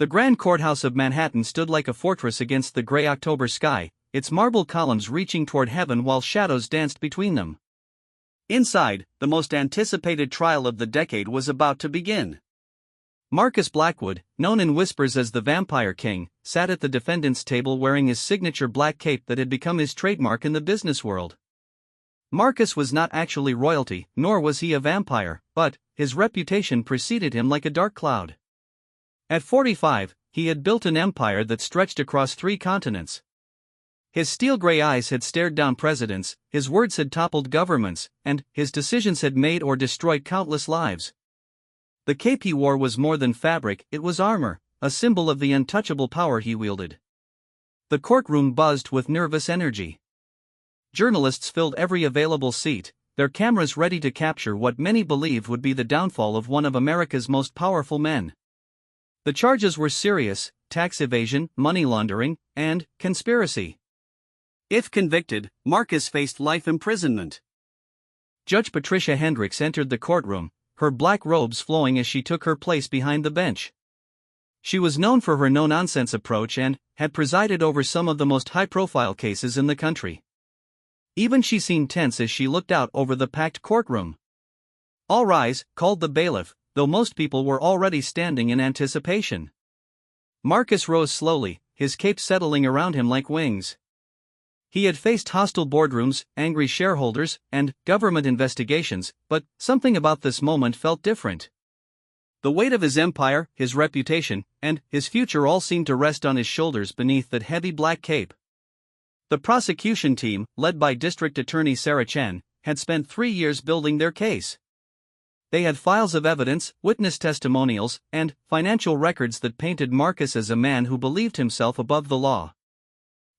The Grand Courthouse of Manhattan stood like a fortress against the gray October sky, its marble columns reaching toward heaven while shadows danced between them. Inside, the most anticipated trial of the decade was about to begin. Marcus Blackwood, known in whispers as the Vampire King, sat at the defendant's table wearing his signature black cape that had become his trademark in the business world. Marcus was not actually royalty, nor was he a vampire, but his reputation preceded him like a dark cloud. At 45, he had built an empire that stretched across 3 continents. His steel-gray eyes had stared down presidents, his words had toppled governments, and his decisions had made or destroyed countless lives. The cape he wore was more than fabric, it was armor, a symbol of the untouchable power he wielded. The courtroom buzzed with nervous energy. Journalists filled every available seat, their cameras ready to capture what many believed would be the downfall of one of America's most powerful men. The charges were serious: tax evasion, money laundering, and conspiracy. If convicted, Marcus faced life imprisonment. Judge Patricia Hendricks entered the courtroom, her black robes flowing as she took her place behind the bench. She was known for her no-nonsense approach and had presided over some of the most high-profile cases in the country. Even she seemed tense as she looked out over the packed courtroom. "All rise," called the bailiff, though most people were already standing in anticipation. Marcus rose slowly, his cape settling around him like wings. He had faced hostile boardrooms, angry shareholders, and government investigations, but something about this moment felt different. The weight of his empire, his reputation, and his future all seemed to rest on his shoulders beneath that heavy black cape. The prosecution team, led by District Attorney Sarah Chen, had spent 3 years building their case. They had files of evidence, witness testimonials, and financial records that painted Marcus as a man who believed himself above the law.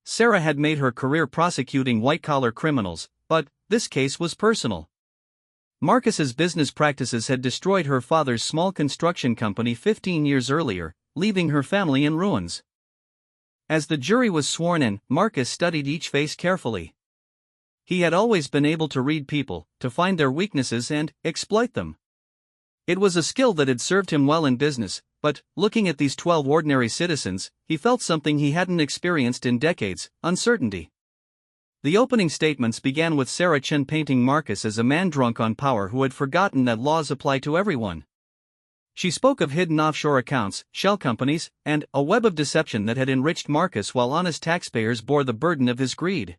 Sarah had made her career prosecuting white-collar criminals, but this case was personal. Marcus's business practices had destroyed her father's small construction company 15 years earlier, leaving her family in ruins. As the jury was sworn in, Marcus studied each face carefully. He had always been able to read people, to find their weaknesses and exploit them. It was a skill that had served him well in business, but, looking at these 12 ordinary citizens, he felt something he hadn't experienced in decades: uncertainty. The opening statements began with Sarah Chen painting Marcus as a man drunk on power who had forgotten that laws apply to everyone. She spoke of hidden offshore accounts, shell companies, and a web of deception that had enriched Marcus while honest taxpayers bore the burden of his greed.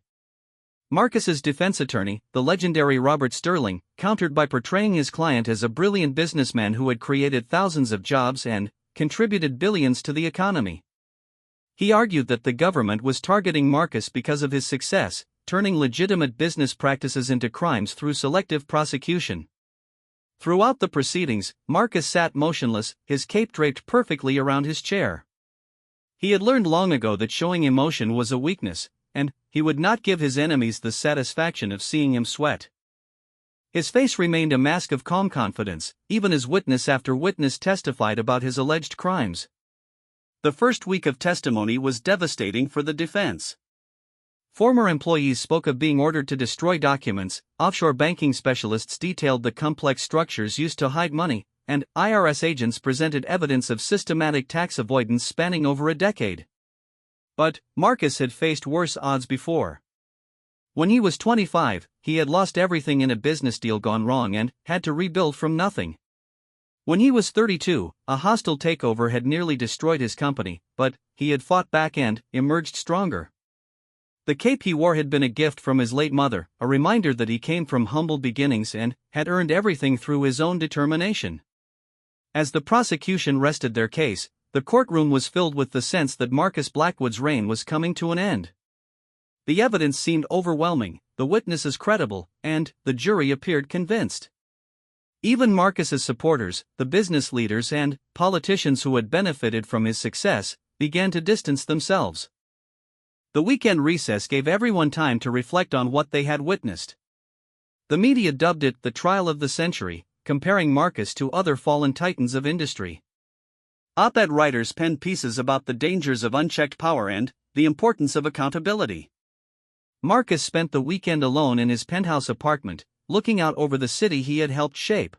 Marcus's defense attorney, the legendary Robert Sterling, countered by portraying his client as a brilliant businessman who had created thousands of jobs and contributed billions to the economy. He argued that the government was targeting Marcus because of his success, turning legitimate business practices into crimes through selective prosecution. Throughout the proceedings, Marcus sat motionless, his cape draped perfectly around his chair. He had learned long ago that showing emotion was a weakness, and he would not give his enemies the satisfaction of seeing him sweat. His face remained a mask of calm confidence, even as witness after witness testified about his alleged crimes. The first week of testimony was devastating for the defense. Former employees spoke of being ordered to destroy documents, offshore banking specialists detailed the complex structures used to hide money, and IRS agents presented evidence of systematic tax avoidance spanning over a decade. But Marcus had faced worse odds before. When he was 25, he had lost everything in a business deal gone wrong and had to rebuild from nothing. When he was 32, a hostile takeover had nearly destroyed his company, but he had fought back and emerged stronger. The cape he wore had been a gift from his late mother, a reminder that he came from humble beginnings and had earned everything through his own determination. As the prosecution rested their case, the courtroom was filled with the sense that Marcus Blackwood's reign was coming to an end. The evidence seemed overwhelming, the witnesses credible, and the jury appeared convinced. Even Marcus's supporters, the business leaders and politicians who had benefited from his success, began to distance themselves. The weekend recess gave everyone time to reflect on what they had witnessed. The media dubbed it the trial of the century, comparing Marcus to other fallen titans of industry. Op-ed writers penned pieces about the dangers of unchecked power and the importance of accountability. Marcus spent the weekend alone in his penthouse apartment, looking out over the city he had helped shape.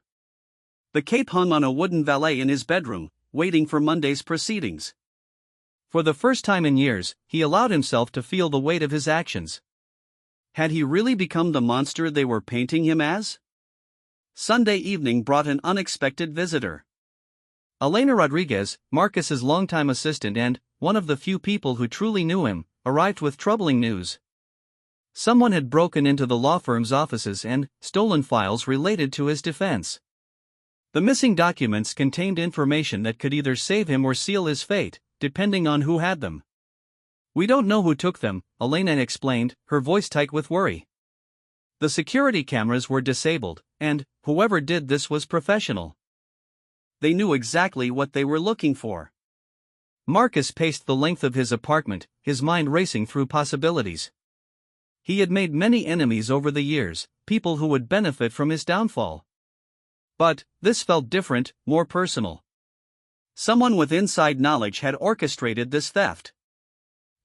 The cape hung on a wooden valet in his bedroom, waiting for Monday's proceedings. For the first time in years, he allowed himself to feel the weight of his actions. Had he really become the monster they were painting him as? Sunday evening brought an unexpected visitor. Elena Rodriguez, Marcus's longtime assistant and one of the few people who truly knew him, arrived with troubling news. Someone had broken into the law firm's offices and stolen files related to his defense. The missing documents contained information that could either save him or seal his fate, depending on who had them. "We don't know who took them," Elena explained, her voice tight with worry. The security cameras were disabled, and whoever did this was professional. They knew exactly what they were looking for. Marcus paced the length of his apartment, his mind racing through possibilities. He had made many enemies over the years, people who would benefit from his downfall. But this felt different, more personal. Someone with inside knowledge had orchestrated this theft.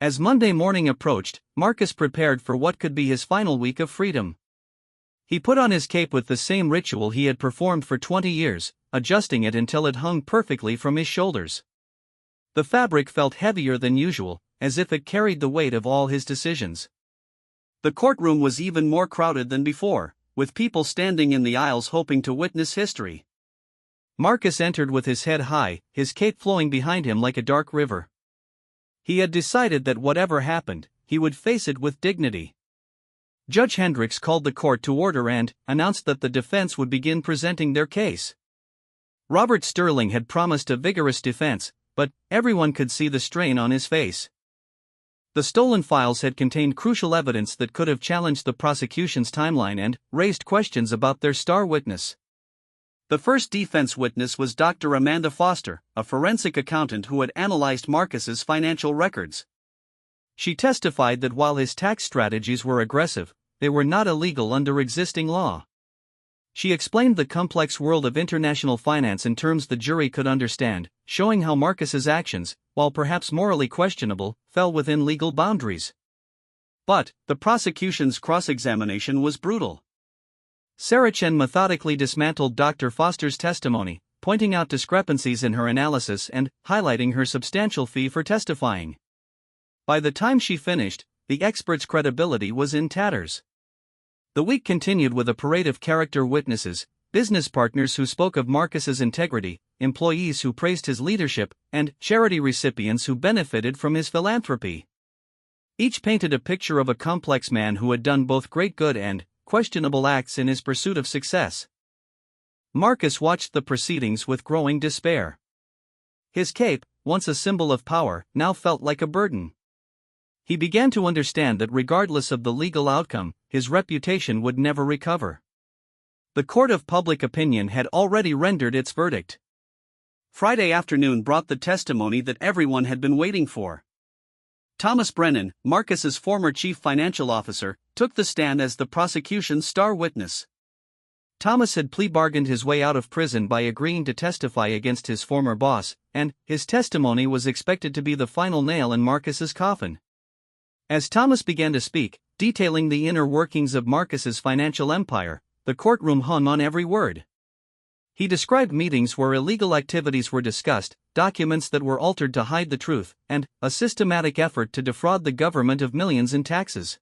As Monday morning approached, Marcus prepared for what could be his final week of freedom. He put on his cape with the same ritual he had performed for 20 years, adjusting it until it hung perfectly from his shoulders. The fabric felt heavier than usual, as if it carried the weight of all his decisions. The courtroom was even more crowded than before, with people standing in the aisles hoping to witness history. Marcus entered with his head high, his cape flowing behind him like a dark river. He had decided that whatever happened, he would face it with dignity. Judge Hendricks called the court to order and announced that the defense would begin presenting their case. Robert Sterling had promised a vigorous defense, but everyone could see the strain on his face. The stolen files had contained crucial evidence that could have challenged the prosecution's timeline and raised questions about their star witness. The first defense witness was Dr. Amanda Foster, a forensic accountant who had analyzed Marcus's financial records. She testified that while his tax strategies were aggressive, they were not illegal under existing law. She explained the complex world of international finance in terms the jury could understand, showing how Marcus's actions, while perhaps morally questionable, fell within legal boundaries. But the prosecution's cross-examination was brutal. Sarah Chen methodically dismantled Dr. Foster's testimony, pointing out discrepancies in her analysis and highlighting her substantial fee for testifying. By the time she finished, the expert's credibility was in tatters. The week continued with a parade of character witnesses, business partners who spoke of Marcus's integrity, employees who praised his leadership, and charity recipients who benefited from his philanthropy. Each painted a picture of a complex man who had done both great good and questionable acts in his pursuit of success. Marcus watched the proceedings with growing despair. His cape, once a symbol of power, now felt like a burden. He began to understand that regardless of the legal outcome, his reputation would never recover. The court of public opinion had already rendered its verdict. Friday afternoon brought the testimony that everyone had been waiting for. Thomas Brennan, Marcus's former chief financial officer, took the stand as the prosecution's star witness. Thomas had plea bargained his way out of prison by agreeing to testify against his former boss, and his testimony was expected to be the final nail in Marcus's coffin. As Thomas began to speak, detailing the inner workings of Marcus's financial empire, the courtroom hung on every word. He described meetings where illegal activities were discussed, documents that were altered to hide the truth, and a systematic effort to defraud the government of millions in taxes.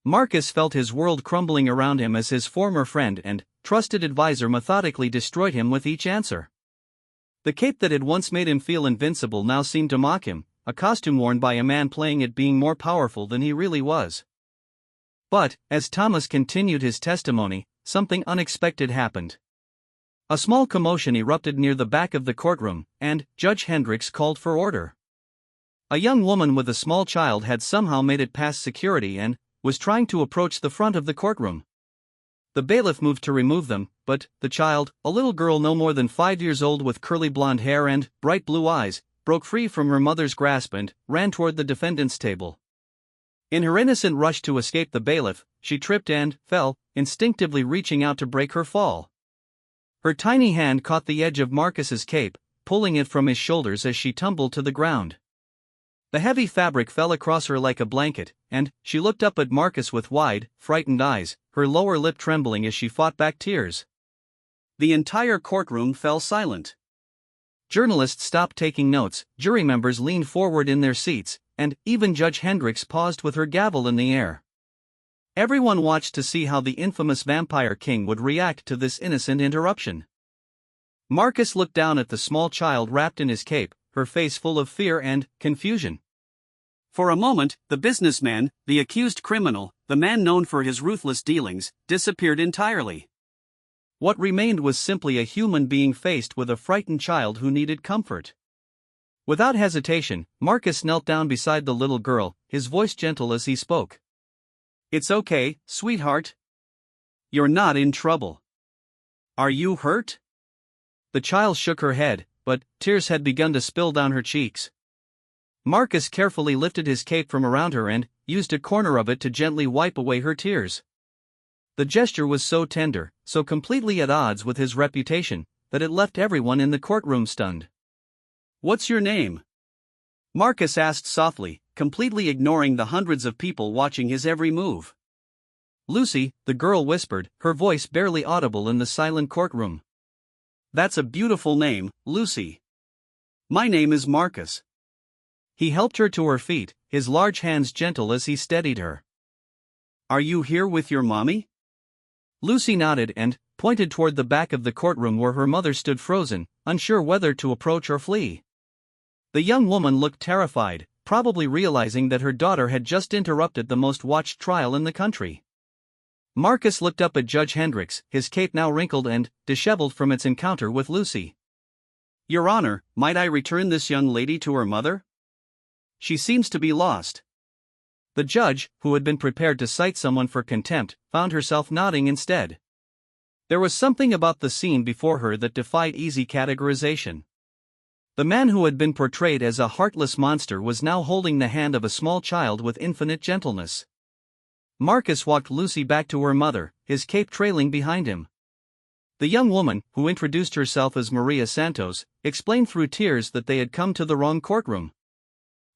Marcus felt his world crumbling around him as his former friend and trusted advisor methodically destroyed him with each answer. The cape that had once made him feel invincible now seemed to mock him, a costume worn by a man playing at being more powerful than he really was. But, as Thomas continued his testimony, something unexpected happened. A small commotion erupted near the back of the courtroom, and Judge Hendricks called for order. A young woman with a small child had somehow made it past security and was trying to approach the front of the courtroom. The bailiff moved to remove them, but the child, a little girl no more than 5 years old with curly blonde hair and bright blue eyes, broke free from her mother's grasp and ran toward the defendant's table. In her innocent rush to escape the bailiff, she tripped and fell, instinctively reaching out to break her fall. Her tiny hand caught the edge of Marcus's cape, pulling it from his shoulders as she tumbled to the ground. The heavy fabric fell across her like a blanket, and she looked up at Marcus with wide, frightened eyes, her lower lip trembling as she fought back tears. The entire courtroom fell silent. Journalists stopped taking notes, jury members leaned forward in their seats, and even Judge Hendricks paused with her gavel in the air. Everyone watched to see how the infamous vampire king would react to this innocent interruption. Marcus looked down at the small child wrapped in his cape, her face full of fear and confusion. For a moment, the businessman, the accused criminal, the man known for his ruthless dealings, disappeared entirely. What remained was simply a human being faced with a frightened child who needed comfort. Without hesitation, Marcus knelt down beside the little girl, his voice gentle as he spoke. "It's okay, sweetheart. You're not in trouble. Are you hurt?" The child shook her head, but tears had begun to spill down her cheeks. Marcus carefully lifted his cape from around her and used a corner of it to gently wipe away her tears. The gesture was so tender, so completely at odds with his reputation, that it left everyone in the courtroom stunned. "What's your name?" Marcus asked softly, completely ignoring the hundreds of people watching his every move. "Lucy," the girl whispered, her voice barely audible in the silent courtroom. "That's a beautiful name, Lucy. My name is Marcus." He helped her to her feet, his large hands gentle as he steadied her. "Are you here with your mommy?" Lucy nodded and pointed toward the back of the courtroom where her mother stood frozen, unsure whether to approach or flee. The young woman looked terrified, probably realizing that her daughter had just interrupted the most watched trial in the country. Marcus looked up at Judge Hendricks, his cape now wrinkled and disheveled from its encounter with Lucy. "Your Honor, might I return this young lady to her mother? She seems to be lost." The judge, who had been prepared to cite someone for contempt, found herself nodding instead. There was something about the scene before her that defied easy categorization. The man who had been portrayed as a heartless monster was now holding the hand of a small child with infinite gentleness. Marcus walked Lucy back to her mother, his cape trailing behind him. The young woman, who introduced herself as Maria Santos, explained through tears that they had come to the wrong courtroom.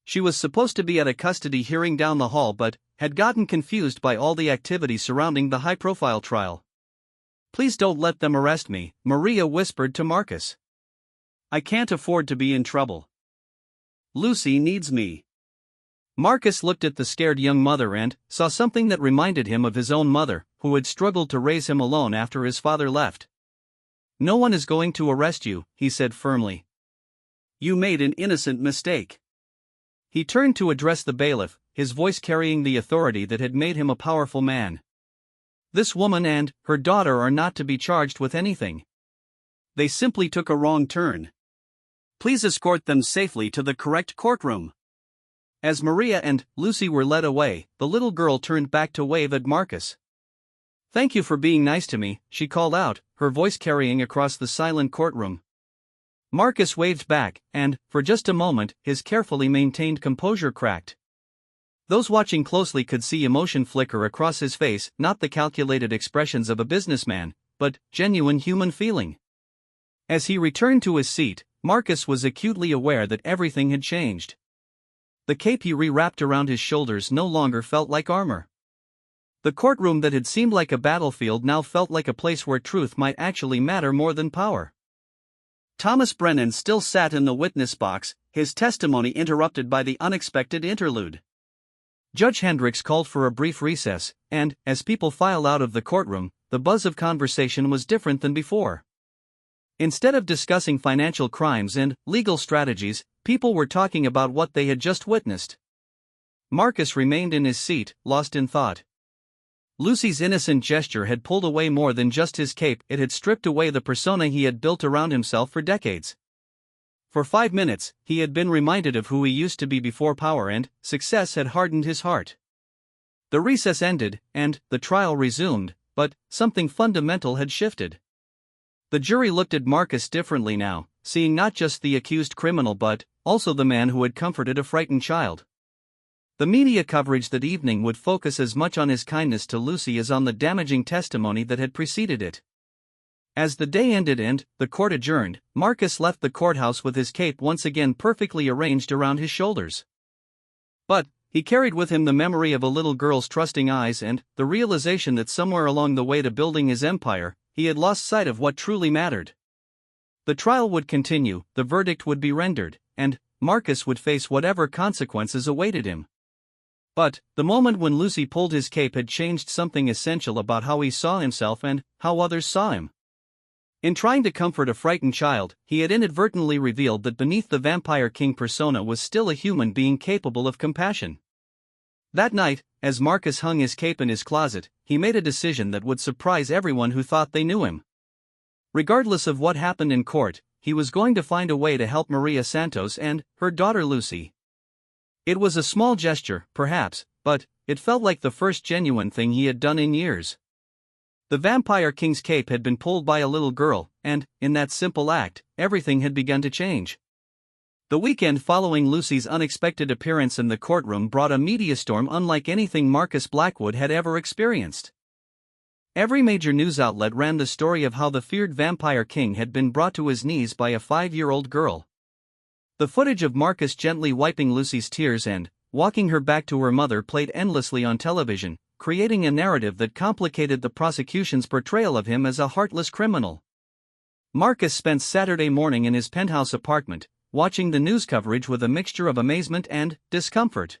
She was supposed to be at a custody hearing down the hall but had gotten confused by all the activity surrounding the high-profile trial. "Please don't let them arrest me," Maria whispered to Marcus. "I can't afford to be in trouble. Lucy needs me." Marcus looked at the scared young mother and saw something that reminded him of his own mother, who had struggled to raise him alone after his father left. "No one is going to arrest you," he said firmly. "You made an innocent mistake." He turned to address the bailiff, his voice carrying the authority that had made him a powerful man. "This woman and her daughter are not to be charged with anything. They simply took a wrong turn. Please escort them safely to the correct courtroom." As Maria and Lucy were led away, the little girl turned back to wave at Marcus. "Thank you for being nice to me," she called out, her voice carrying across the silent courtroom. Marcus waved back, and, for just a moment, his carefully maintained composure cracked. Those watching closely could see emotion flicker across his face, not the calculated expressions of a businessman, but genuine human feeling. As he returned to his seat, Marcus was acutely aware that everything had changed. The cape he rewrapped around his shoulders no longer felt like armor. The courtroom that had seemed like a battlefield now felt like a place where truth might actually matter more than power. Thomas Brennan still sat in the witness box, his testimony interrupted by the unexpected interlude. Judge Hendricks called for a brief recess, and, as people filed out of the courtroom, the buzz of conversation was different than before. Instead of discussing financial crimes and legal strategies, people were talking about what they had just witnessed. Marcus remained in his seat, lost in thought. Lucy's innocent gesture had pulled away more than just his cape, it had stripped away the persona he had built around himself for decades. For 5 minutes, he had been reminded of who he used to be before power and success had hardened his heart. The recess ended, and the trial resumed, but something fundamental had shifted. The jury looked at Marcus differently now, seeing not just the accused criminal but also the man who had comforted a frightened child. The media coverage that evening would focus as much on his kindness to Lucy as on the damaging testimony that had preceded it. As the day ended and the court adjourned, Marcus left the courthouse with his cape once again perfectly arranged around his shoulders. But he carried with him the memory of a little girl's trusting eyes and the realization that somewhere along the way to building his empire, he had lost sight of what truly mattered. The trial would continue, the verdict would be rendered, and Marcus would face whatever consequences awaited him. But the moment when Lucy pulled his cape had changed something essential about how he saw himself and how others saw him. In trying to comfort a frightened child, he had inadvertently revealed that beneath the Vampire King persona was still a human being capable of compassion. That night, as Marcus hung his cape in his closet, he made a decision that would surprise everyone who thought they knew him. Regardless of what happened in court, he was going to find a way to help Maria Santos and her daughter Lucy. It was a small gesture, perhaps, but it felt like the first genuine thing he had done in years. The Vampire King's cape had been pulled by a little girl, and, in that simple act, everything had begun to change. The weekend following Lucy's unexpected appearance in the courtroom brought a media storm unlike anything Marcus Blackwood had ever experienced. Every major news outlet ran the story of how the feared Vampire King had been brought to his knees by a 5-year-old girl. The footage of Marcus gently wiping Lucy's tears and walking her back to her mother played endlessly on television, creating a narrative that complicated the prosecution's portrayal of him as a heartless criminal. Marcus spent Saturday morning in his penthouse apartment, watching the news coverage with a mixture of amazement and discomfort.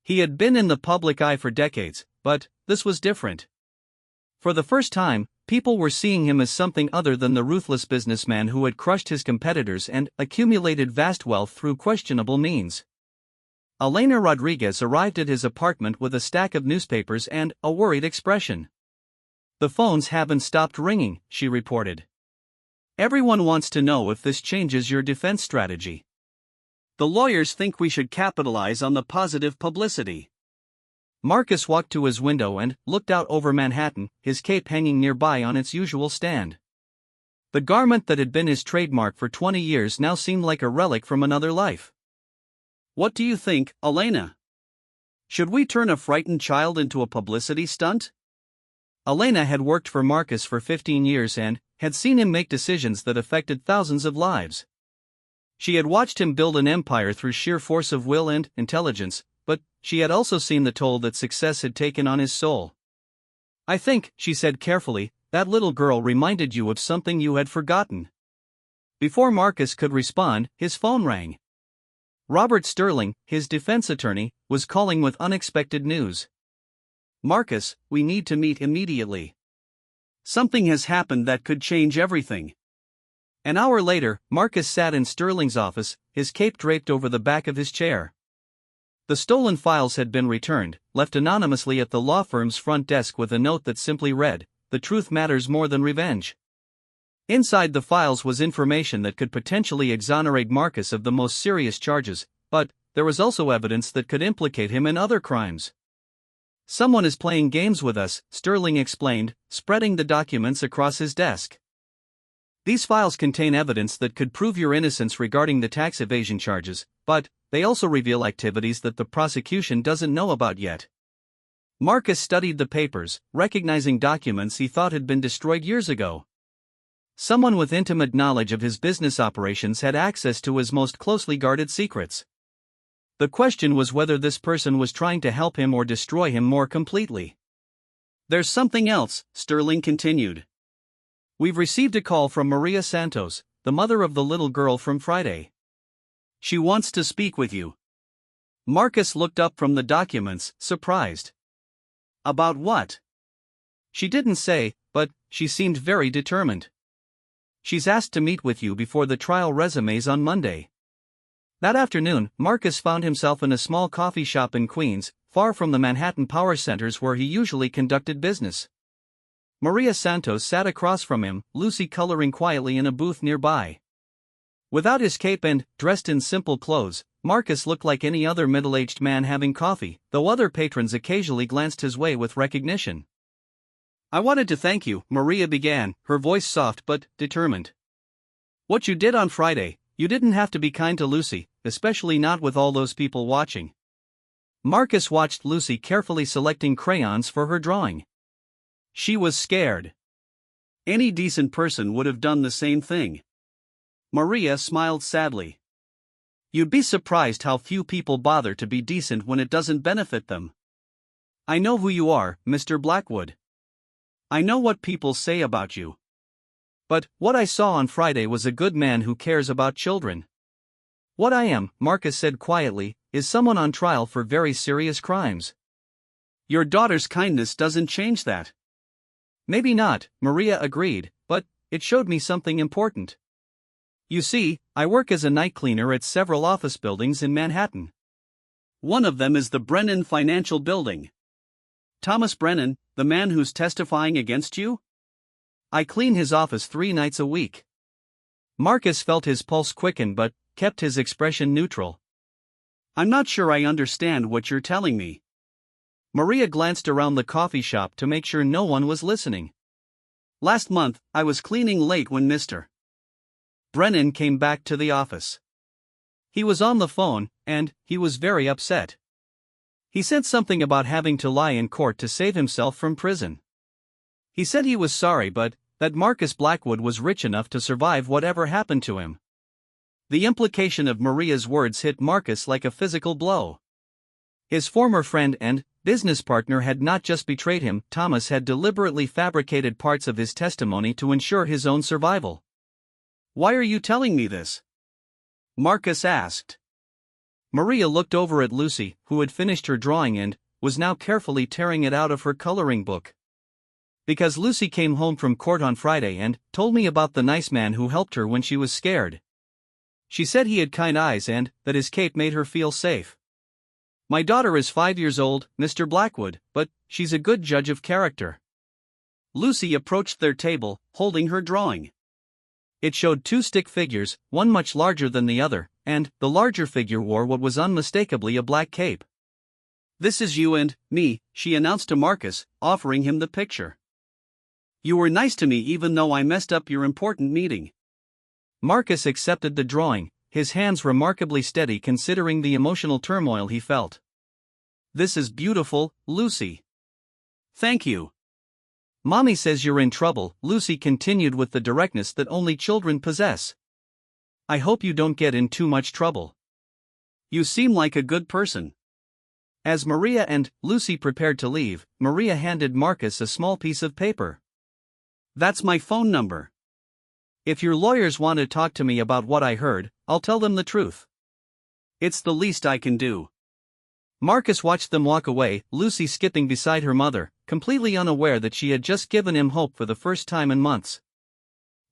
He had been in the public eye for decades, but this was different. For the first time, people were seeing him as something other than the ruthless businessman who had crushed his competitors and accumulated vast wealth through questionable means. Elena Rodriguez arrived at his apartment with a stack of newspapers and a worried expression. "The phones haven't stopped ringing," she reported. "Everyone wants to know if this changes your defense strategy. The lawyers think we should capitalize on the positive publicity." Marcus walked to his window and looked out over Manhattan, his cape hanging nearby on its usual stand. The garment that had been his trademark for 20 years now seemed like a relic from another life. "What do you think, Elena? Should we turn a frightened child into a publicity stunt?" Elena had worked for Marcus for 15 years and had seen him make decisions that affected thousands of lives. She had watched him build an empire through sheer force of will and intelligence, but she had also seen the toll that success had taken on his soul. "I think," she said carefully, "that little girl reminded you of something you had forgotten." Before Marcus could respond, his phone rang. Robert Sterling, his defense attorney, was calling with unexpected news. "Marcus, we need to meet immediately. Something has happened that could change everything." An hour later, Marcus sat in Sterling's office, his cape draped over the back of his chair. The stolen files had been returned, left anonymously at the law firm's front desk with a note that simply read, "The truth matters more than revenge." Inside the files was information that could potentially exonerate Marcus of the most serious charges, but there was also evidence that could implicate him in other crimes. "Someone is playing games with us," Sterling explained, spreading the documents across his desk. "These files contain evidence that could prove your innocence regarding the tax evasion charges, but they also reveal activities that the prosecution doesn't know about yet." Marcus studied the papers, recognizing documents he thought had been destroyed years ago. Someone with intimate knowledge of his business operations had access to his most closely guarded secrets. The question was whether this person was trying to help him or destroy him more completely. "There's something else," Sterling continued. "We've received a call from Maria Santos, the mother of the little girl from Friday. She wants to speak with you." Marcus looked up from the documents, surprised. "About what?" "She didn't say, but she seemed very determined. She's asked to meet with you before the trial resumes on Monday." That afternoon, Marcus found himself in a small coffee shop in Queens, far from the Manhattan power centers where he usually conducted business. Maria Santos sat across from him, Lucy coloring quietly in a booth nearby. Without his cape and dressed in simple clothes, Marcus looked like any other middle-aged man having coffee, though other patrons occasionally glanced his way with recognition. "I wanted to thank you," Maria began, her voice soft but determined. "What you did on Friday, you didn't have to be kind to Lucy, especially not with all those people watching." Marcus watched Lucy carefully selecting crayons for her drawing. She was scared. Any decent person would have done the same thing. Maria smiled sadly. "You'd be surprised how few people bother to be decent when it doesn't benefit them. I know who you are, Mr. Blackwood. I know what people say about you. But what I saw on Friday was a good man who cares about children. What I am, Marcus said quietly, is someone on trial for very serious crimes. Your daughter's kindness doesn't change that. Maybe not, Maria agreed, but it showed me something important. You see, I work as a night cleaner at several office buildings in Manhattan. One of them is the Brennan Financial Building. Thomas Brennan, the man who's testifying against you? I clean his office 3 nights a week. Marcus felt his pulse quicken but kept his expression neutral. I'm not sure I understand what you're telling me. Maria glanced around the coffee shop to make sure no one was listening. Last month, I was cleaning late when Mr. Brennan came back to the office. He was on the phone, and he was very upset. He said something about having to lie in court to save himself from prison. He said he was sorry but that Marcus Blackwood was rich enough to survive whatever happened to him. The implication of Maria's words hit Marcus like a physical blow. His former friend and business partner had not just betrayed him, Thomas had deliberately fabricated parts of his testimony to ensure his own survival. Why are you telling me this? Marcus asked. Maria looked over at Lucy, who had finished her drawing and was now carefully tearing it out of her coloring book. Because Lucy came home from court on Friday and told me about the nice man who helped her when she was scared. She said he had kind eyes and that his cape made her feel safe. My daughter is 5 years old, Mr. Blackwood, but she's a good judge of character. Lucy approached their table, holding her drawing. It showed 2 stick figures, one much larger than the other, and the larger figure wore what was unmistakably a black cape. This is you and me, she announced to Marcus, offering him the picture. You were nice to me even though I messed up your important meeting. Marcus accepted the drawing, his hands remarkably steady considering the emotional turmoil he felt. This is beautiful, Lucy. Thank you. Mommy says you're in trouble, Lucy continued with the directness that only children possess. I hope you don't get in too much trouble. You seem like a good person. As Maria and Lucy prepared to leave, Maria handed Marcus a small piece of paper. That's my phone number. If your lawyers want to talk to me about what I heard, I'll tell them the truth. It's the least I can do. Marcus watched them walk away, Lucy skipping beside her mother, completely unaware that she had just given him hope for the first time in months.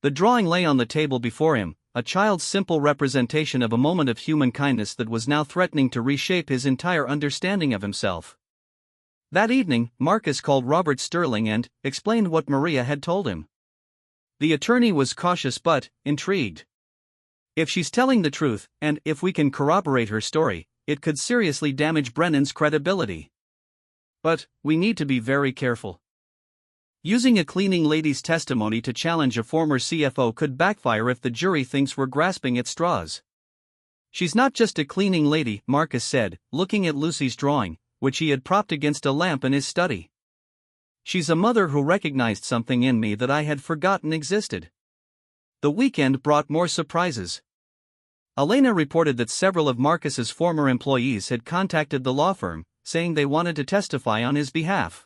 The drawing lay on the table before him, a child's simple representation of a moment of human kindness that was now threatening to reshape his entire understanding of himself. That evening, Marcus called Robert Sterling and explained what Maria had told him. The attorney was cautious but intrigued. If she's telling the truth, and if we can corroborate her story, it could seriously damage Brennan's credibility. But we need to be very careful. Using a cleaning lady's testimony to challenge a former CFO could backfire if the jury thinks we're grasping at straws. She's not just a cleaning lady, Marcus said, looking at Lucy's drawing, which he had propped against a lamp in his study. She's a mother who recognized something in me that I had forgotten existed. The weekend brought more surprises. Elena reported that several of Marcus's former employees had contacted the law firm, saying they wanted to testify on his behalf.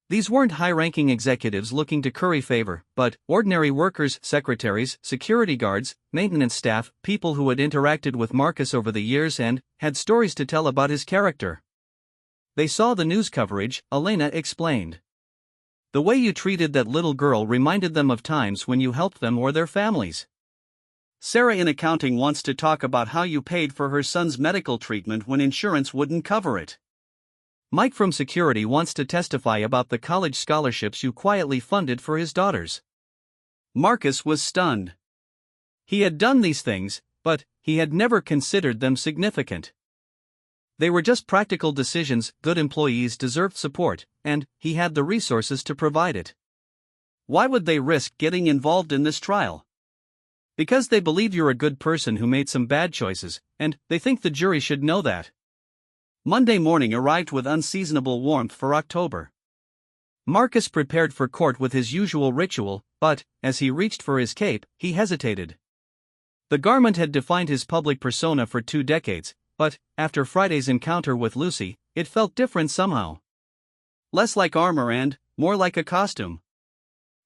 These weren't high-ranking executives looking to curry favor, but ordinary workers, secretaries, security guards, maintenance staff, people who had interacted with Marcus over the years and had stories to tell about his character. They saw the news coverage, Elena explained. The way you treated that little girl reminded them of times when you helped them or their families. Sarah in accounting wants to talk about how you paid for her son's medical treatment when insurance wouldn't cover it. Mike from security wants to testify about the college scholarships you quietly funded for his daughters. Marcus was stunned. He had done these things, but he had never considered them significant. They were just practical decisions. Good employees deserved support, and he had the resources to provide it. Why would they risk getting involved in this trial? Because they believe you're a good person who made some bad choices, and they think the jury should know that. Monday morning arrived with unseasonable warmth for October. Marcus prepared for court with his usual ritual, but, as he reached for his cape, he hesitated. The garment had defined his public persona for 2 decades, but, after Friday's encounter with Lucy, it felt different somehow. Less like armor and more like a costume.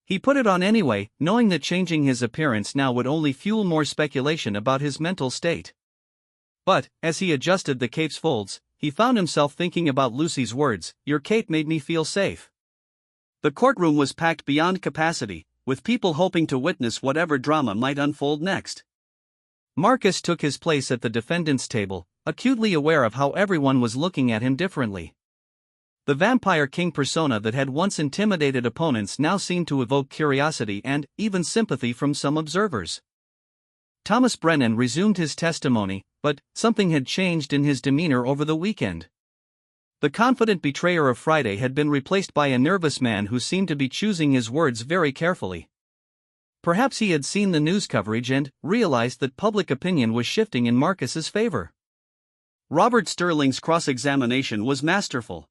He put it on anyway, knowing that changing his appearance now would only fuel more speculation about his mental state. But, as he adjusted the cape's folds, he found himself thinking about Lucy's words, "Your cape made me feel safe." The courtroom was packed beyond capacity, with people hoping to witness whatever drama might unfold next. Marcus took his place at the defendant's table, acutely aware of how everyone was looking at him differently. The vampire king persona that had once intimidated opponents now seemed to evoke curiosity and even sympathy from some observers. Thomas Brennan resumed his testimony, but something had changed in his demeanor over the weekend. The confident betrayer of Friday had been replaced by a nervous man who seemed to be choosing his words very carefully. Perhaps he had seen the news coverage and realized that public opinion was shifting in Marcus's favor. Robert Sterling's cross-examination was masterful.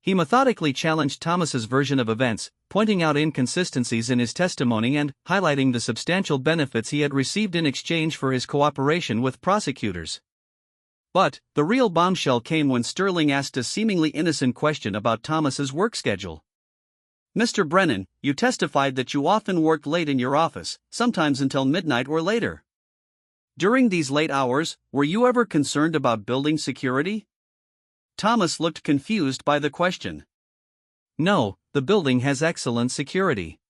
He methodically challenged Thomas's version of events, pointing out inconsistencies in his testimony and highlighting the substantial benefits he had received in exchange for his cooperation with prosecutors. But the real bombshell came when Sterling asked a seemingly innocent question about Thomas's work schedule. "Mr. Brennan, you testified that you often worked late in your office, sometimes until midnight or later. During these late hours, were you ever concerned about building security?" Thomas looked confused by the question. "No, the building has excellent security.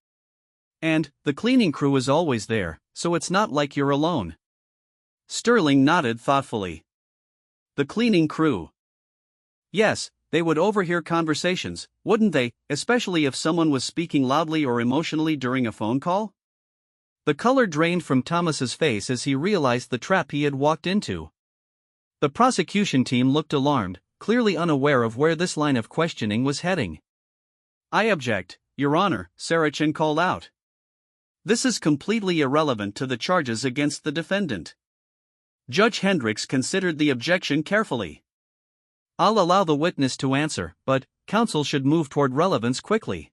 And the cleaning crew is always there, so it's not like you're alone." Sterling nodded thoughtfully. "The cleaning crew. Yes, they would overhear conversations, wouldn't they, especially if someone was speaking loudly or emotionally during a phone call?" The color drained from Thomas's face as he realized the trap he had walked into. The prosecution team looked alarmed, clearly unaware of where this line of questioning was heading. "I object, Your Honor," Saracen called out. "This is completely irrelevant to the charges against the defendant." Judge Hendricks considered the objection carefully. "I'll allow the witness to answer, but counsel should move toward relevance quickly."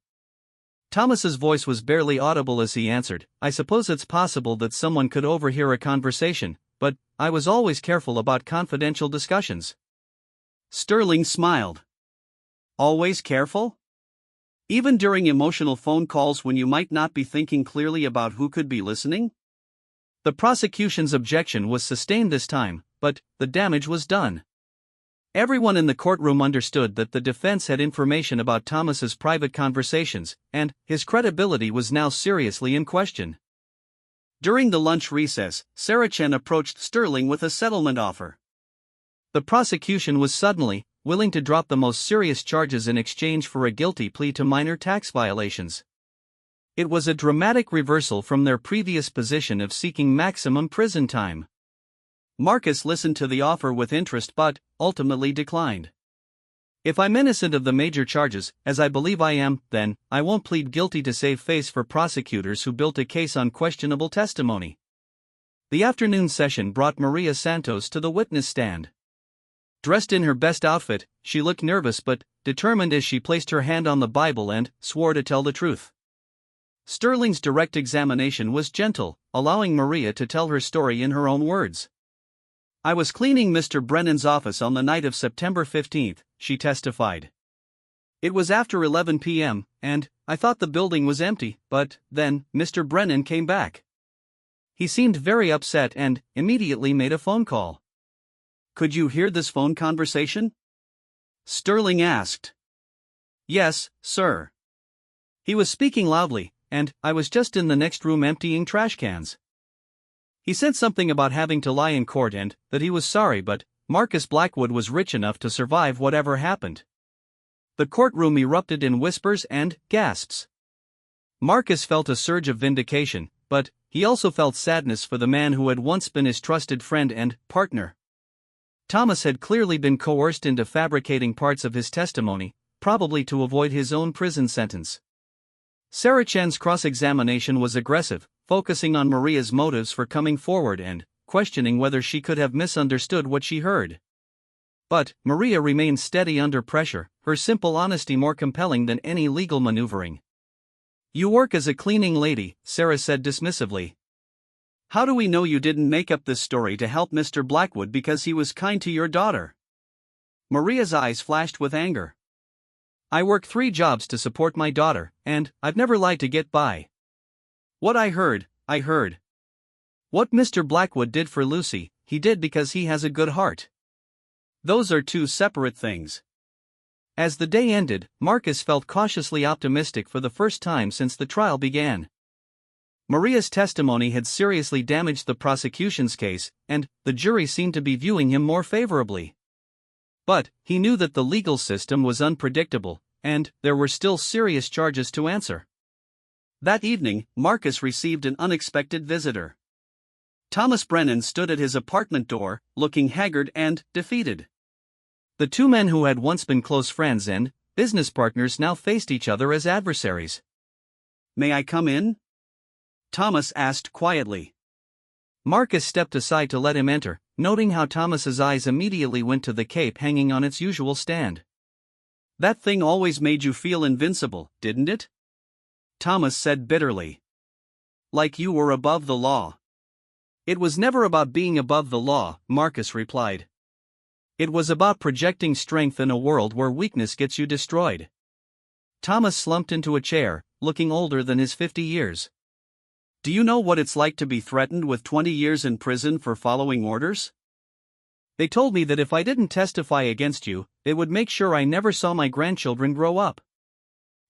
Thomas's voice was barely audible as he answered, "I suppose it's possible that someone could overhear a conversation, but I was always careful about confidential discussions." Sterling smiled. "Always careful? Even during emotional phone calls when you might not be thinking clearly about who could be listening?" The prosecution's objection was sustained this time, but the damage was done. Everyone in the courtroom understood that the defense had information about Thomas's private conversations, and his credibility was now seriously in question. During the lunch recess, Saracen approached Sterling with a settlement offer. The prosecution was suddenly willing to drop the most serious charges in exchange for a guilty plea to minor tax violations. It was a dramatic reversal from their previous position of seeking maximum prison time. Marcus listened to the offer with interest but ultimately declined. "If I'm innocent of the major charges, as I believe I am, then I won't plead guilty to save face for prosecutors who built a case on questionable testimony." The afternoon session brought Maria Santos to the witness stand. Dressed in her best outfit, she looked nervous but determined as she placed her hand on the Bible and swore to tell the truth. Sterling's direct examination was gentle, allowing Maria to tell her story in her own words. "I was cleaning Mr. Brennan's office on the night of September 15th, she testified. "It was after 11 p.m., and I thought the building was empty, but then Mr. Brennan came back. He seemed very upset and immediately made a phone call." "Could you hear this phone conversation?" Sterling asked. "Yes, sir. He was speaking loudly, and I was just in the next room emptying trash cans. He said something about having to lie in court and that he was sorry, but Marcus Blackwood was rich enough to survive whatever happened." The courtroom erupted in whispers and gasps. Marcus felt a surge of vindication, but he also felt sadness for the man who had once been his trusted friend and partner. Thomas had clearly been coerced into fabricating parts of his testimony, probably to avoid his own prison sentence. Saracen's cross-examination was aggressive, focusing on Maria's motives for coming forward and questioning whether she could have misunderstood what she heard. But Maria remained steady under pressure, her simple honesty more compelling than any legal maneuvering. "You work as a cleaning lady," Sarah said dismissively. "How do we know you didn't make up this story to help Mr. Blackwood because he was kind to your daughter?" Maria's eyes flashed with anger. I work 3 jobs to support my daughter, and I've never lied to get by. What I heard. What Mr. Blackwood did for Lucy, he did because he has a good heart. Those are 2 separate things. As the day ended, Marcus felt cautiously optimistic for the first time since the trial began. Maria's testimony had seriously damaged the prosecution's case, and the jury seemed to be viewing him more favorably. But he knew that the legal system was unpredictable, and there were still serious charges to answer. That evening, Marcus received an unexpected visitor. Thomas Brennan stood at his apartment door, looking haggard and defeated. The 2 men who had once been close friends and business partners now faced each other as adversaries. "May I come in?" Thomas asked quietly. Marcus stepped aside to let him enter, noting how Thomas's eyes immediately went to the cape hanging on its usual stand. "That thing always made you feel invincible, didn't it?" Thomas said bitterly. "Like you were above the law." "It was never about being above the law," Marcus replied. "It was about projecting strength in a world where weakness gets you destroyed." Thomas slumped into a chair, looking older than his 50 years. "Do you know what it's like to be threatened with 20 years in prison for following orders? They told me that if I didn't testify against you, they would make sure I never saw my grandchildren grow up."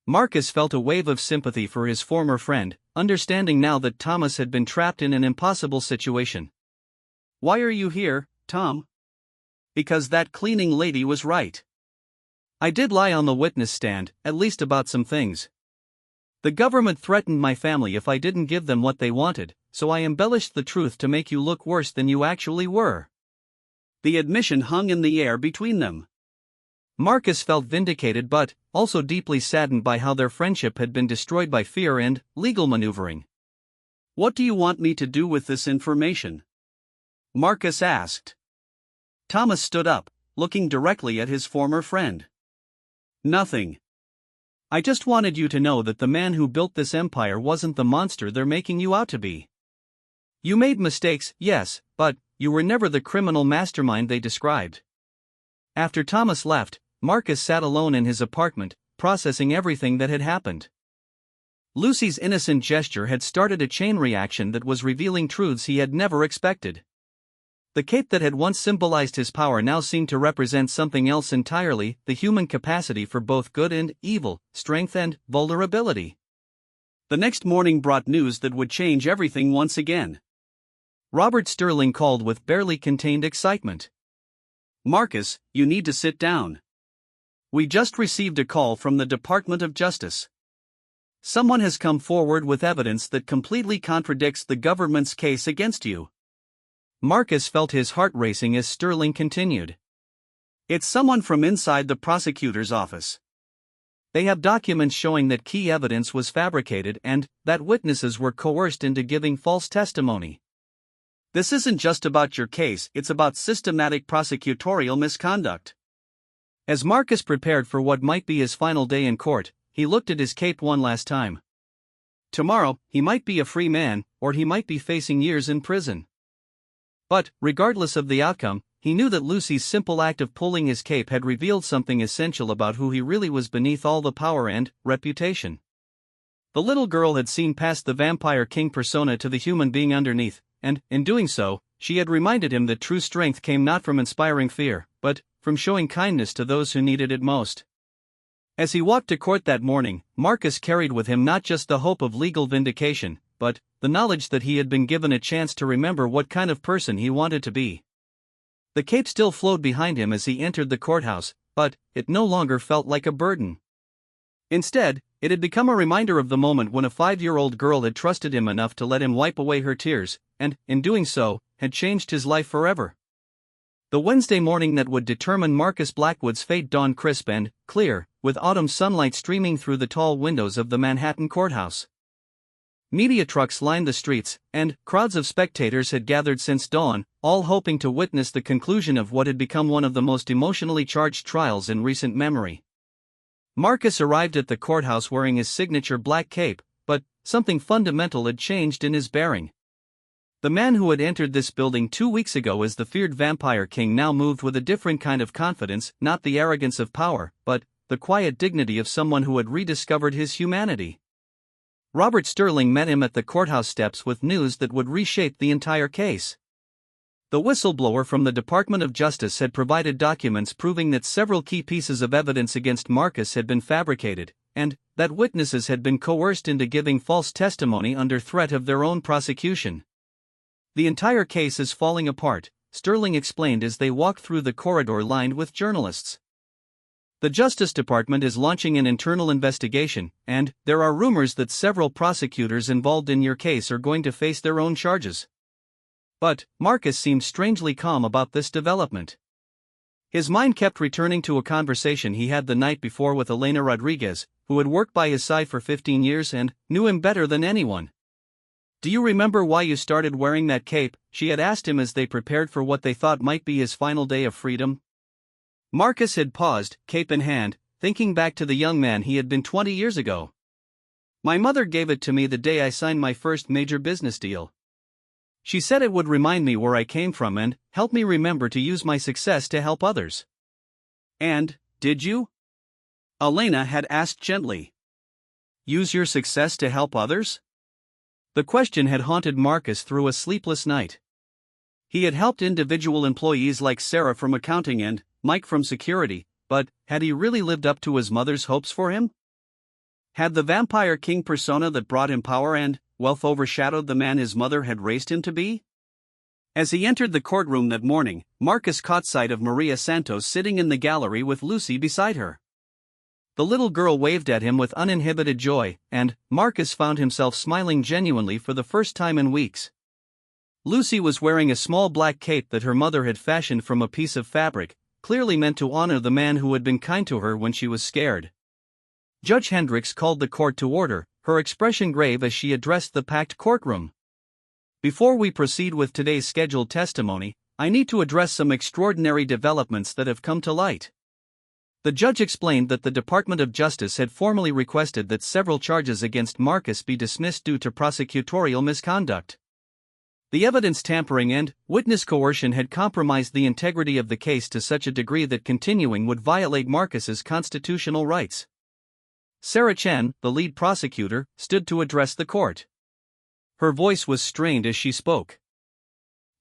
Marcus felt a wave of sympathy for his former friend, understanding now that Thomas had been trapped in an impossible situation. "Why are you here, Tom?" "Because that cleaning lady was right. I did lie on the witness stand, at least about some things. The government threatened my family if I didn't give them what they wanted, so I embellished the truth to make you look worse than you actually were." The admission hung in the air between them. Marcus felt vindicated but also deeply saddened by how their friendship had been destroyed by fear and legal maneuvering. "What do you want me to do with this information?" Marcus asked. Thomas stood up, looking directly at his former friend. "Nothing. I just wanted you to know that the man who built this empire wasn't the monster they're making you out to be. You made mistakes, yes, but you were never the criminal mastermind they described." After Thomas left, Marcus sat alone in his apartment, processing everything that had happened. Lucy's innocent gesture had started a chain reaction that was revealing truths he had never expected. The cape that had once symbolized his power now seemed to represent something else entirely: the human capacity for both good and evil, strength and vulnerability. The next morning brought news that would change everything once again. Robert Sterling called with barely contained excitement. "Marcus, you need to sit down. We just received a call from the Department of Justice. Someone has come forward with evidence that completely contradicts the government's case against you." Marcus felt his heart racing as Sterling continued. "It's someone from inside the prosecutor's office. They have documents showing that key evidence was fabricated and that witnesses were coerced into giving false testimony. This isn't just about your case, it's about systematic prosecutorial misconduct." As Marcus prepared for what might be his final day in court, he looked at his cape one last time. Tomorrow, he might be a free man, or he might be facing years in prison. But, regardless of the outcome, he knew that Lucy's simple act of pulling his cape had revealed something essential about who he really was beneath all the power and reputation. The little girl had seen past the vampire king persona to the human being underneath, and, in doing so, she had reminded him that true strength came not from inspiring fear, but from showing kindness to those who needed it most. As he walked to court that morning, Marcus carried with him not just the hope of legal vindication, but the knowledge that he had been given a chance to remember what kind of person he wanted to be. The cape still flowed behind him as he entered the courthouse, but it no longer felt like a burden. Instead, it had become a reminder of the moment when a 5-year-old girl had trusted him enough to let him wipe away her tears, and, in doing so, had changed his life forever. The Wednesday morning that would determine Marcus Blackwood's fate dawned crisp and clear, with autumn sunlight streaming through the tall windows of the Manhattan courthouse. Media trucks lined the streets, and crowds of spectators had gathered since dawn, all hoping to witness the conclusion of what had become one of the most emotionally charged trials in recent memory. Marcus arrived at the courthouse wearing his signature black cape, but something fundamental had changed in his bearing. The man who had entered this building 2 weeks ago as the feared vampire king now moved with a different kind of confidence, not the arrogance of power, but the quiet dignity of someone who had rediscovered his humanity. Robert Sterling met him at the courthouse steps with news that would reshape the entire case. The whistleblower from the Department of Justice had provided documents proving that several key pieces of evidence against Marcus had been fabricated, and that witnesses had been coerced into giving false testimony under threat of their own prosecution. "The entire case is falling apart," Sterling explained as they walked through the corridor lined with journalists. "The Justice Department is launching an internal investigation, and there are rumors that several prosecutors involved in your case are going to face their own charges." But Marcus seemed strangely calm about this development. His mind kept returning to a conversation he had the night before with Elena Rodriguez, who had worked by his side for 15 years and knew him better than anyone. "Do you remember why you started wearing that cape?" she had asked him as they prepared for what they thought might be his final day of freedom. Marcus had paused, cape in hand, thinking back to the young man he had been 20 years ago. "My mother gave it to me the day I signed my first major business deal. She said it would remind me where I came from and help me remember to use my success to help others." "And, did you?" Elena had asked gently. "Use your success to help others?" The question had haunted Marcus through a sleepless night. He had helped individual employees like Sarah from accounting and Mike from security, but had he really lived up to his mother's hopes for him? Had the vampire king persona that brought him power and wealth overshadowed the man his mother had raised him to be? As he entered the courtroom that morning, Marcus caught sight of Maria Santos sitting in the gallery with Lucy beside her. The little girl waved at him with uninhibited joy, and Marcus found himself smiling genuinely for the first time in weeks. Lucy was wearing a small black cape that her mother had fashioned from a piece of fabric, clearly meant to honor the man who had been kind to her when she was scared. Judge Hendricks called the court to order, her expression grave as she addressed the packed courtroom. "Before we proceed with today's scheduled testimony, I need to address some extraordinary developments that have come to light." The judge explained that the Department of Justice had formally requested that several charges against Marcus be dismissed due to prosecutorial misconduct. The evidence tampering and witness coercion had compromised the integrity of the case to such a degree that continuing would violate Marcus's constitutional rights. Sarah Chen, the lead prosecutor, stood to address the court. Her voice was strained as she spoke.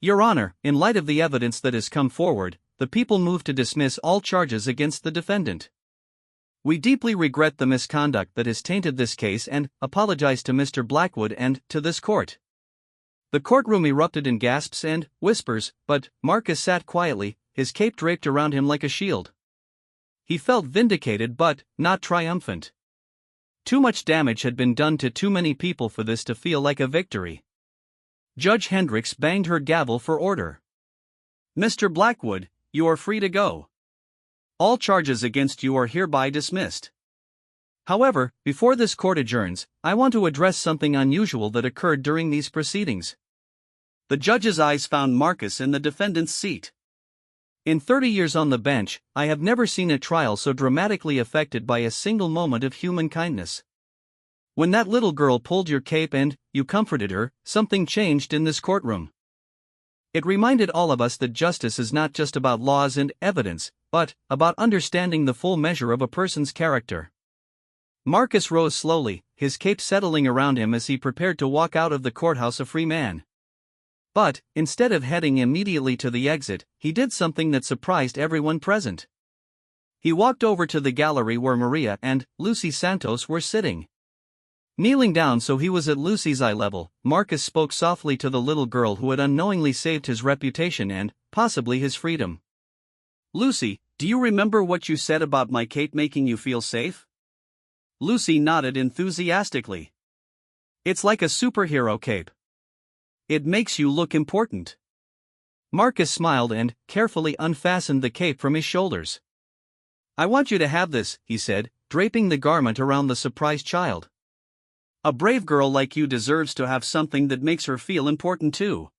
"Your Honor, in light of the evidence that has come forward, the people move to dismiss all charges against the defendant. We deeply regret the misconduct that has tainted this case and apologize to Mr. Blackwood and to this court." The courtroom erupted in gasps and whispers, but Marcus sat quietly, his cape draped around him like a shield. He felt vindicated but not triumphant. Too much damage had been done to too many people for this to feel like a victory. Judge Hendricks banged her gavel for order. "Mr. Blackwood, you are free to go. All charges against you are hereby dismissed. However, before this court adjourns, I want to address something unusual that occurred during these proceedings." The judge's eyes found Marcus in the defendant's seat. "In 30 years on the bench, I have never seen a trial so dramatically affected by a single moment of human kindness. When that little girl pulled your cape and you comforted her, something changed in this courtroom. It reminded all of us that justice is not just about laws and evidence, but about understanding the full measure of a person's character." Marcus rose slowly, his cape settling around him as he prepared to walk out of the courthouse a free man. But, instead of heading immediately to the exit, he did something that surprised everyone present. He walked over to the gallery where Maria and Lucy Santos were sitting. Kneeling down so he was at Lucy's eye level, Marcus spoke softly to the little girl who had unknowingly saved his reputation and, possibly, his freedom. "Lucy, do you remember what you said about my cape making you feel safe?" Lucy nodded enthusiastically. "It's like a superhero cape. It makes you look important." Marcus smiled and carefully unfastened the cape from his shoulders. "I want you to have this," he said, draping the garment around the surprised child. "A brave girl like you deserves to have something that makes her feel important too."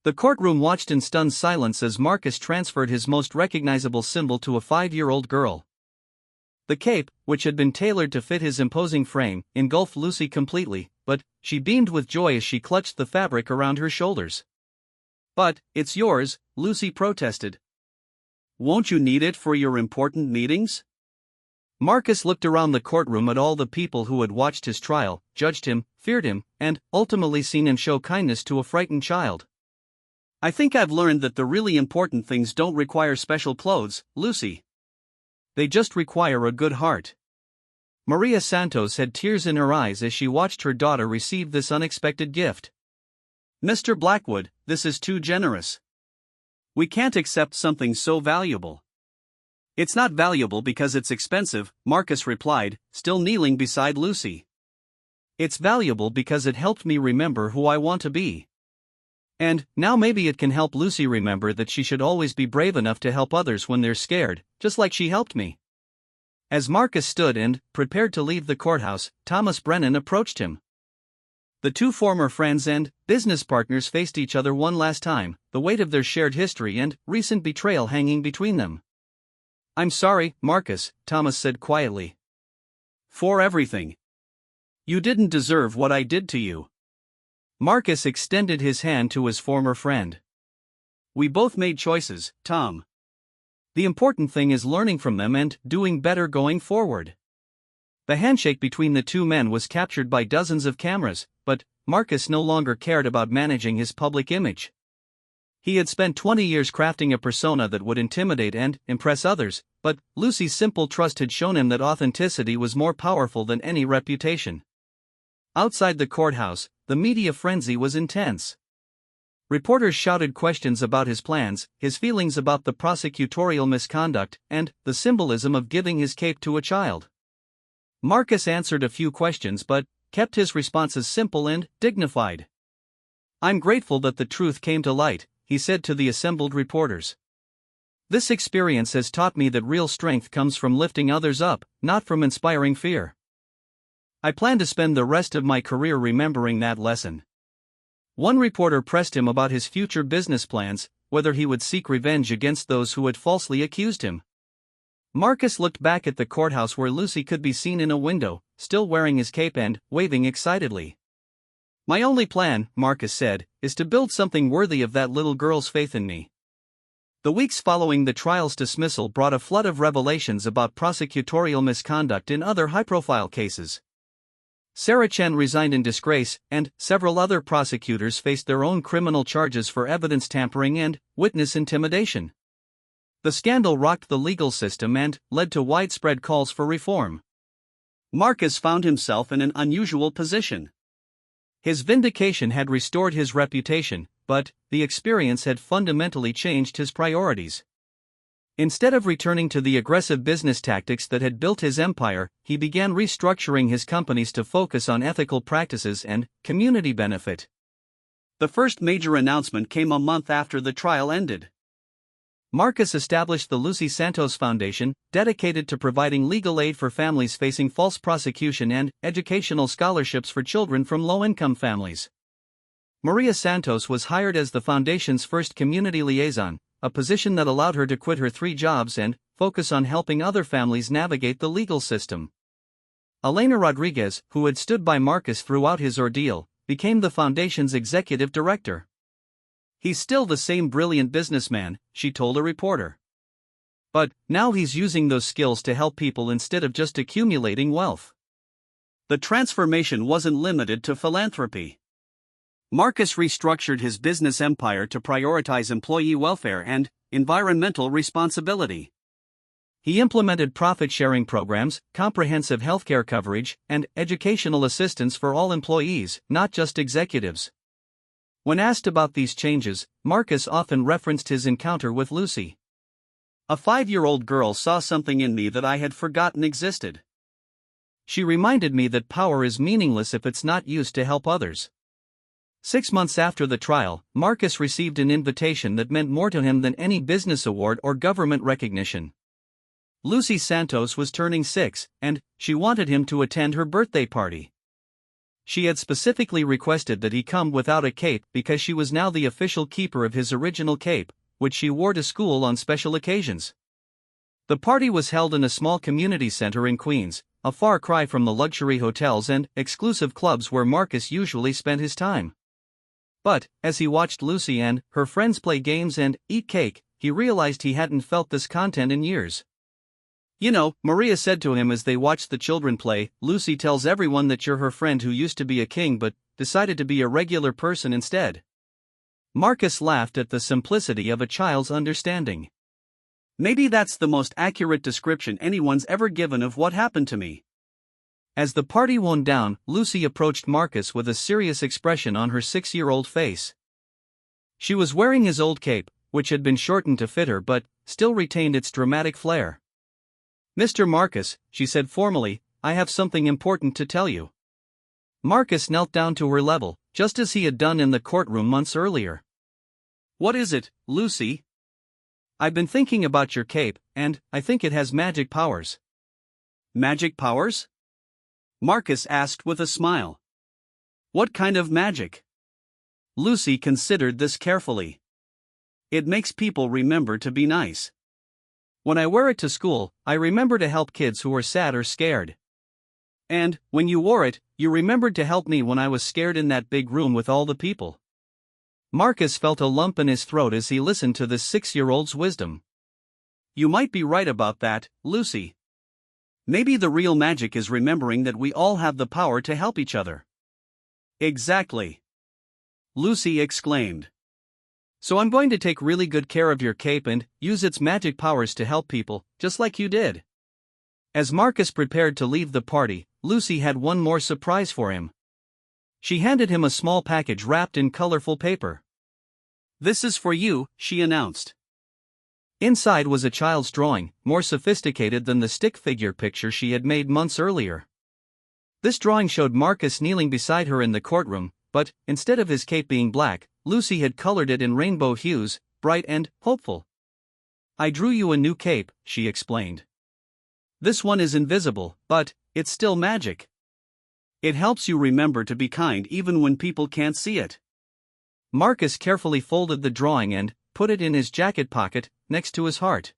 The courtroom watched in stunned silence as Marcus transferred his most recognizable symbol to a 5-year-old girl. The cape, which had been tailored to fit his imposing frame, engulfed Lucy completely, but she beamed with joy as she clutched the fabric around her shoulders. "But it's yours," Lucy protested. "Won't you need it for your important meetings?" Marcus looked around the courtroom at all the people who had watched his trial, judged him, feared him, and ultimately seen him show kindness to a frightened child. "I think I've learned that the really important things don't require special clothes, Lucy. They just require a good heart." Maria Santos had tears in her eyes as she watched her daughter receive this unexpected gift. "Mr. Blackwood, this is too generous. We can't accept something so valuable." "It's not valuable because it's expensive," Marcus replied, still kneeling beside Lucy. "It's valuable because it helped me remember who I want to be. And now maybe it can help Lucy remember that she should always be brave enough to help others when they're scared, just like she helped me." As Marcus stood and prepared to leave the courthouse, Thomas Brennan approached him. The two former friends and business partners faced each other one last time, the weight of their shared history and recent betrayal hanging between them. "I'm sorry, Marcus," Thomas said quietly. "For everything. You didn't deserve what I did to you." Marcus extended his hand to his former friend. "We both made choices, Tom. The important thing is learning from them and doing better going forward." The handshake between the two men was captured by dozens of cameras, but Marcus no longer cared about managing his public image. He had spent 20 years crafting a persona that would intimidate and impress others, but Lucy's simple trust had shown him that authenticity was more powerful than any reputation. Outside the courthouse, the media frenzy was intense. Reporters shouted questions about his plans, his feelings about the prosecutorial misconduct, and the symbolism of giving his cape to a child. Marcus answered a few questions but kept his responses simple and dignified. "I'm grateful that the truth came to light," he said to the assembled reporters. "This experience has taught me that real strength comes from lifting others up, not from inspiring fear. I plan to spend the rest of my career remembering that lesson." One reporter pressed him about his future business plans, whether he would seek revenge against those who had falsely accused him. Marcus looked back at the courthouse where Lucy could be seen in a window, still wearing his cape and waving excitedly. "My only plan," Marcus said, "is to build something worthy of that little girl's faith in me." The weeks following the trial's dismissal brought a flood of revelations about prosecutorial misconduct in other high-profile cases. Sarah Chen resigned in disgrace, and several other prosecutors faced their own criminal charges for evidence tampering and witness intimidation. The scandal rocked the legal system and led to widespread calls for reform. Marcus found himself in an unusual position. His vindication had restored his reputation, but the experience had fundamentally changed his priorities. Instead of returning to the aggressive business tactics that had built his empire, he began restructuring his companies to focus on ethical practices and community benefit. The first major announcement came a month after the trial ended. Marcus established the Lucy Santos Foundation, dedicated to providing legal aid for families facing false prosecution and educational scholarships for children from low-income families. Maria Santos was hired as the foundation's first community liaison, a position that allowed her to quit her 3 jobs and focus on helping other families navigate the legal system. Elena Rodriguez, who had stood by Marcus throughout his ordeal, became the foundation's executive director. "He's still the same brilliant businessman," she told a reporter. "But now he's using those skills to help people instead of just accumulating wealth." The transformation wasn't limited to philanthropy. Marcus restructured his business empire to prioritize employee welfare and environmental responsibility. He implemented profit-sharing programs, comprehensive healthcare coverage, and educational assistance for all employees, not just executives. When asked about these changes, Marcus often referenced his encounter with Lucy. "A 5-year-old girl saw something in me that I had forgotten existed. She reminded me that power is meaningless if it's not used to help others." 6 months after the trial, Marcus received an invitation that meant more to him than any business award or government recognition. Lucy Santos was turning 6, and she wanted him to attend her birthday party. She had specifically requested that he come without a cape because she was now the official keeper of his original cape, which she wore to school on special occasions. The party was held in a small community center in Queens, a far cry from the luxury hotels and exclusive clubs where Marcus usually spent his time. But, as he watched Lucy and her friends play games and eat cake, he realized he hadn't felt this content in years. You know, Maria said to him as they watched the children play, Lucy tells everyone that you're her friend who used to be a king but decided to be a regular person instead. Marcus laughed at the simplicity of a child's understanding. Maybe that's the most accurate description anyone's ever given of what happened to me. As the party wound down, Lucy approached Marcus with a serious expression on her 6-year-old face. She was wearing his old cape, which had been shortened to fit her but still retained its dramatic flair. "Mr. Marcus," she said formally, "I have something important to tell you." Marcus knelt down to her level, just as he had done in the courtroom months earlier. "What is it, Lucy?" "I've been thinking about your cape, and I think it has magic powers." "Magic powers?" Marcus asked with a smile. "What kind of magic?" Lucy considered this carefully. "It makes people remember to be nice. When I wear it to school, I remember to help kids who are sad or scared. And, when you wore it, you remembered to help me when I was scared in that big room with all the people." Marcus felt a lump in his throat as he listened to this 6-year-old's wisdom. "You might be right about that, Lucy. Maybe the real magic is remembering that we all have the power to help each other." "Exactly," Lucy exclaimed. "So I'm going to take really good care of your cape and use its magic powers to help people, just like you did." As Marcus prepared to leave the party, Lucy had one more surprise for him. She handed him a small package wrapped in colorful paper. "This is for you," she announced. Inside was a child's drawing, more sophisticated than the stick figure picture she had made months earlier. This drawing showed Marcus kneeling beside her in the courtroom, but, instead of his cape being black, Lucy had colored it in rainbow hues, bright and hopeful. "I drew you a new cape," she explained. "This one is invisible, but it's still magic. It helps you remember to be kind even when people can't see it." Marcus carefully folded the drawing and put it in his jacket pocket, next to his heart.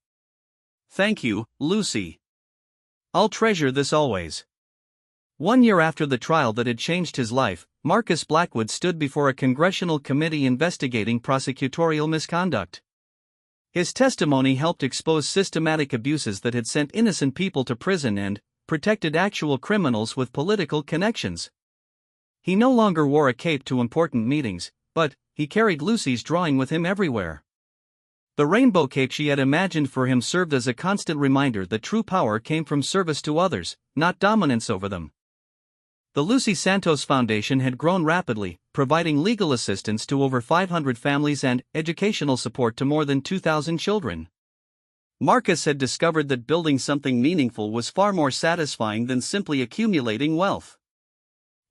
"Thank you, Lucy. I'll treasure this always." 1 year after the trial that had changed his life, Marcus Blackwood stood before a congressional committee investigating prosecutorial misconduct. His testimony helped expose systematic abuses that had sent innocent people to prison and protected actual criminals with political connections. He no longer wore a cape to important meetings, but he carried Lucy's drawing with him everywhere. The rainbow cape she had imagined for him served as a constant reminder that true power came from service to others, not dominance over them. The Lucy Santos Foundation had grown rapidly, providing legal assistance to over 500 families and educational support to more than 2,000 children. Marcus had discovered that building something meaningful was far more satisfying than simply accumulating wealth.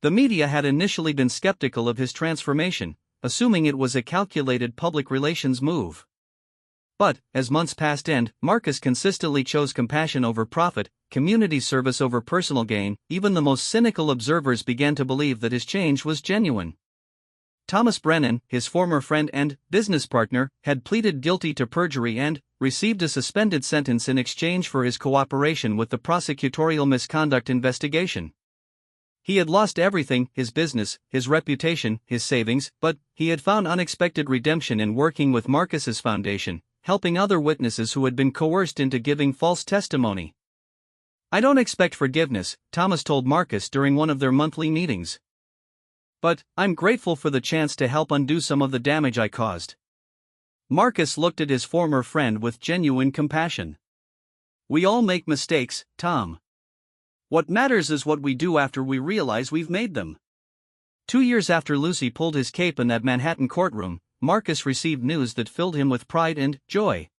The media had initially been skeptical of his transformation, assuming it was a calculated public relations move. But, as months passed and Marcus consistently chose compassion over profit, community service over personal gain, even the most cynical observers began to believe that his change was genuine. Thomas Brennan, his former friend and business partner, had pleaded guilty to perjury and received a suspended sentence in exchange for his cooperation with the prosecutorial misconduct investigation. He had lost everything, his business, his reputation, his savings, but he had found unexpected redemption in working with Marcus's foundation, helping other witnesses who had been coerced into giving false testimony. "I don't expect forgiveness," Thomas told Marcus during one of their monthly meetings. "But I'm grateful for the chance to help undo some of the damage I caused." Marcus looked at his former friend with genuine compassion. "We all make mistakes, Tom. What matters is what we do after we realize we've made them." 2 years after Lucy pulled his cape in that Manhattan courtroom, Marcus received news that filled him with pride and joy.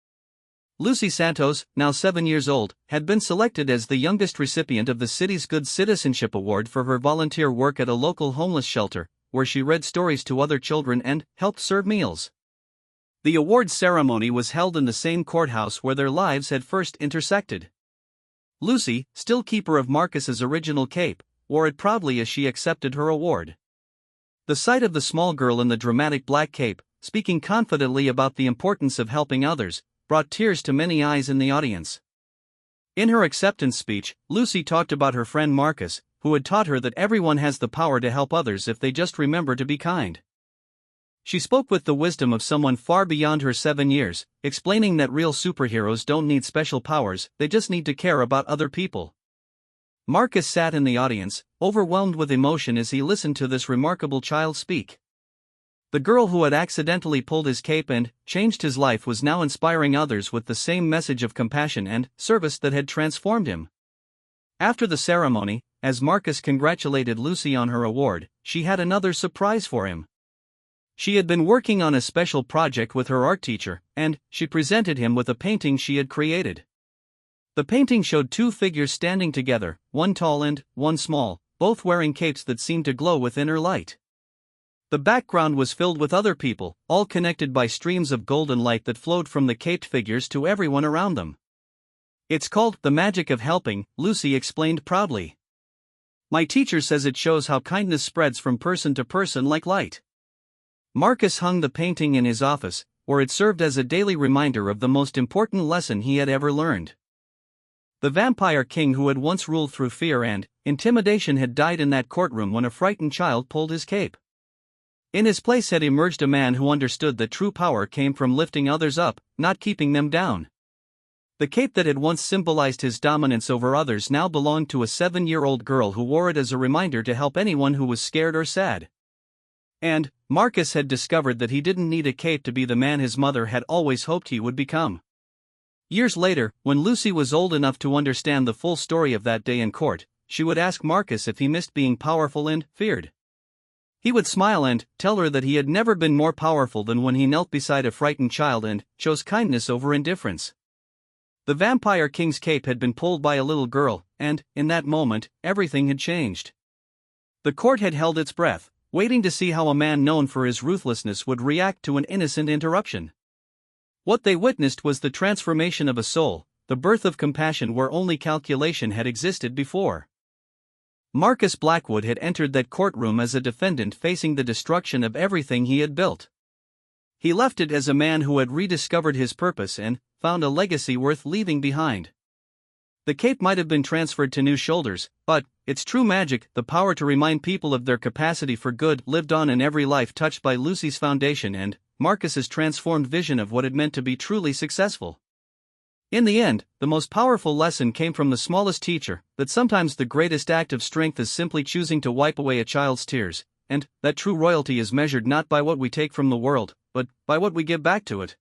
Lucy Santos, now 7 years old, had been selected as the youngest recipient of the city's Good Citizenship Award for her volunteer work at a local homeless shelter, where she read stories to other children and helped serve meals. The awards ceremony was held in the same courthouse where their lives had first intersected. Lucy, still keeper of Marcus's original cape, wore it proudly as she accepted her award. The sight of the small girl in the dramatic black cape, speaking confidently about the importance of helping others, brought tears to many eyes in the audience. In her acceptance speech, Lucy talked about her friend Marcus, who had taught her that everyone has the power to help others if they just remember to be kind. She spoke with the wisdom of someone far beyond her 7 years, explaining that real superheroes don't need special powers, they just need to care about other people. Marcus sat in the audience, overwhelmed with emotion as he listened to this remarkable child speak. The girl who had accidentally pulled his cape and changed his life was now inspiring others with the same message of compassion and service that had transformed him. After the ceremony, as Marcus congratulated Lucy on her award, she had another surprise for him. She had been working on a special project with her art teacher, and she presented him with a painting she had created. The painting showed two figures standing together, one tall and one small, both wearing capes that seemed to glow with inner light. The background was filled with other people, all connected by streams of golden light that flowed from the caped figures to everyone around them. "It's called the magic of helping," Lucy explained proudly. "My teacher says it shows how kindness spreads from person to person like light." Marcus hung the painting in his office, where it served as a daily reminder of the most important lesson he had ever learned. The vampire king who had once ruled through fear and intimidation had died in that courtroom when a frightened child pulled his cape. In his place had emerged a man who understood that true power came from lifting others up, not keeping them down. The cape that had once symbolized his dominance over others now belonged to a 7-year-old girl who wore it as a reminder to help anyone who was scared or sad. And Marcus had discovered that he didn't need a cape to be the man his mother had always hoped he would become. Years later, when Lucy was old enough to understand the full story of that day in court, she would ask Marcus if he missed being powerful and feared. He would smile and tell her that he had never been more powerful than when he knelt beside a frightened child and chose kindness over indifference. The vampire king's cape had been pulled by a little girl, and, in that moment, everything had changed. The court had held its breath, waiting to see how a man known for his ruthlessness would react to an innocent interruption. What they witnessed was the transformation of a soul, the birth of compassion where only calculation had existed before. Marcus Blackwood had entered that courtroom as a defendant facing the destruction of everything he had built. He left it as a man who had rediscovered his purpose and found a legacy worth leaving behind. The cape might have been transferred to new shoulders, but its true magic, the power to remind people of their capacity for good, lived on in every life touched by Lucy's foundation and Marcus's transformed vision of what it meant to be truly successful. In the end, the most powerful lesson came from the smallest teacher, that sometimes the greatest act of strength is simply choosing to wipe away a child's tears, and that true royalty is measured not by what we take from the world, but by what we give back to it.